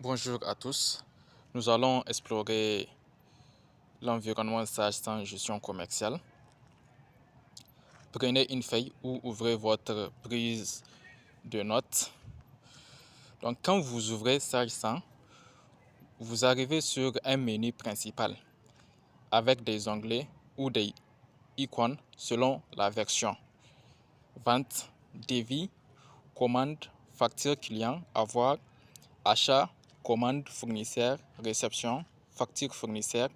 Bonjour à tous. Nous allons explorer l'environnement Sage sans gestion commerciale. Prenez une feuille ou ouvrez votre prise de notes. Donc, quand vous ouvrez Sage 100, vous arrivez sur un menu principal avec des onglets ou des icônes selon la version. Vente, devis, commande, facture client, avoir, achat, commande fournisseur, réception, facture fournisseur,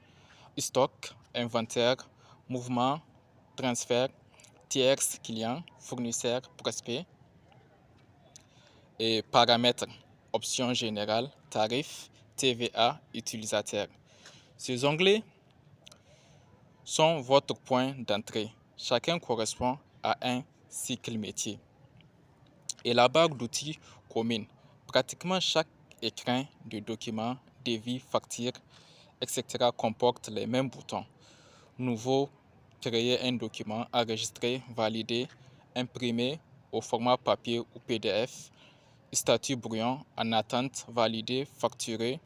stock, inventaire, mouvement, transfert, tiers client, fournisseur, prospect et paramètres, options générales, tarifs, TVA, utilisateur. Ces onglets sont votre point d'entrée. Chacun correspond à un cycle métier. Et la barre d'outils commune. Pratiquement chaque écran de document, devis, facture, etc. comporte les mêmes boutons. Nouveau, créer un document, enregistrer, valider, imprimer au format papier ou PDF, statut brouillon, en attente, valider, facturer.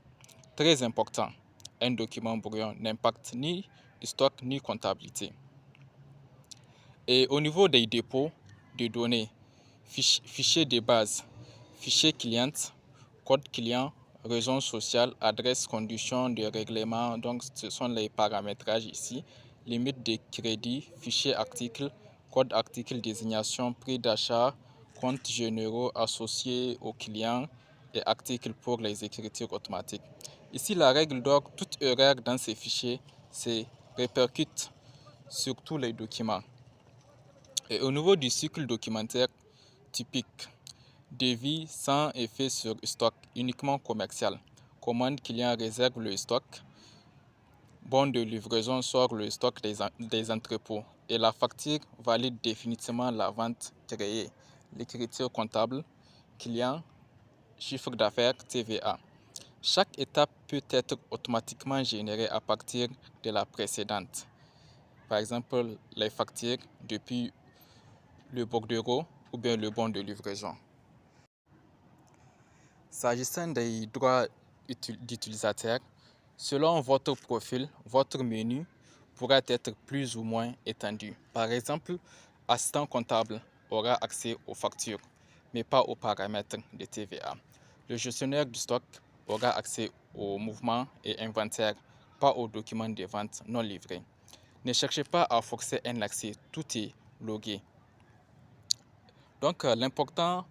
Très important, un document brouillon n'impacte ni stock ni comptabilité. Et au niveau des dépôts de données, fichier de base, fichier client, code client, raison sociale, adresse, conditions de règlement, donc ce sont les paramétrages ici, limite de crédit, fichier article, code article, désignation, prix d'achat, comptes généraux associés au client et articles pour les écritures automatiques. Ici, la règle d'or, toute erreur dans ces fichiers se répercute sur tous les documents. Et au niveau du cycle documentaire typique, devis sans effet sur stock, uniquement commercial. Commande client réserve le stock. Bon de livraison sort le stock des entrepôts. Et la facture valide définitivement la vente créée. L'écriture comptable, client, chiffre d'affaires, TVA. Chaque étape peut être automatiquement générée à partir de la précédente. Par exemple, les factures depuis le bordereau ou bien le bon de livraison. S'agissant des droits d'utilisateur, selon votre profil, votre menu pourra être plus ou moins étendu. Par exemple, assistant comptable aura accès aux factures, mais pas aux paramètres de TVA. Le gestionnaire du stock aura accès aux mouvements et inventaires, pas aux documents de vente non livrés. Ne cherchez pas à forcer un accès, tout est logué. Donc, l'important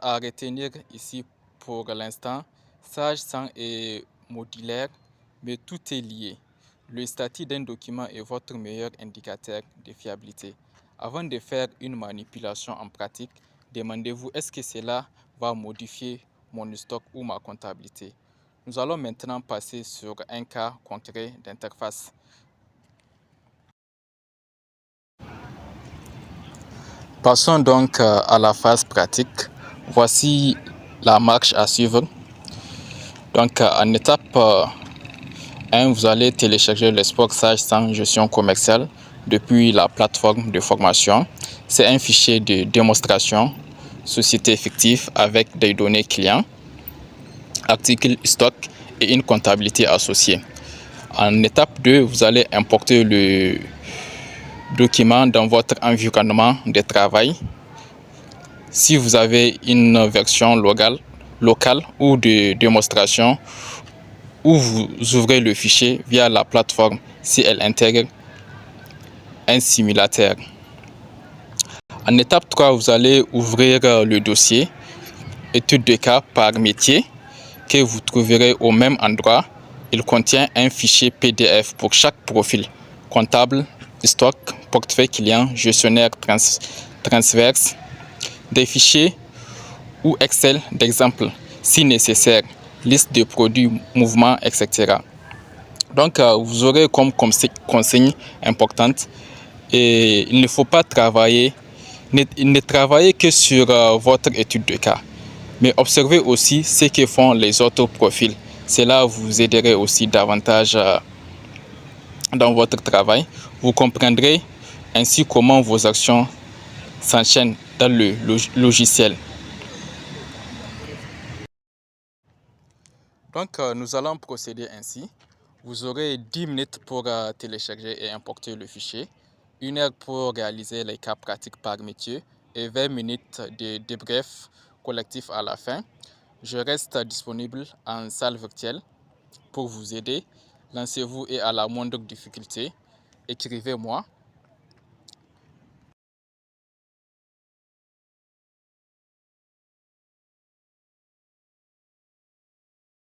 à retenir ici pour l'instant, Sage 100 est modulaire, mais tout est lié. Le statut d'un document est votre meilleur indicateur de fiabilité. Avant de faire une manipulation en pratique, demandez-vous est-ce que cela va modifier mon stock ou ma comptabilité. Nous allons maintenant passer sur un cas concret d'interface. Passons donc à la phase pratique. Voici la marche à suivre. Donc en étape 1, vous allez télécharger le Sport Sage sans gestion commerciale depuis la plateforme de formation. C'est un fichier de démonstration société effective avec des données clients, articles stock et une comptabilité associée. En étape 2, vous allez importer le document dans votre environnement de travail. Si vous avez une version locale ou de démonstration, ou vous ouvrez le fichier via la plateforme si elle intègre un simulateur. En étape 3, vous allez ouvrir le dossier étude de cas par métier que vous trouverez au même endroit. Il contient un fichier PDF pour chaque profil, comptable, stock, portefeuille client, gestionnaire transverse, des fichiers ou Excel d'exemple si nécessaire, liste de produits, mouvements, etc. Donc, vous aurez comme consigne importante et il ne faut pas travailler, ne travailler que sur votre étude de cas, mais observez aussi ce que font les autres profils. Cela vous aiderait aussi davantage dans votre travail. Vous comprendrez ainsi comment vos actions s'enchaînent dans le logiciel. Donc, nous allons procéder ainsi. Vous aurez 10 minutes pour télécharger et importer le fichier, 1 heure pour réaliser les cas pratiques par métier et 20 minutes de débrief collectif à la fin. Je reste disponible en salle virtuelle pour vous aider. Lancez-vous et à la moindre difficulté, écrivez-moi.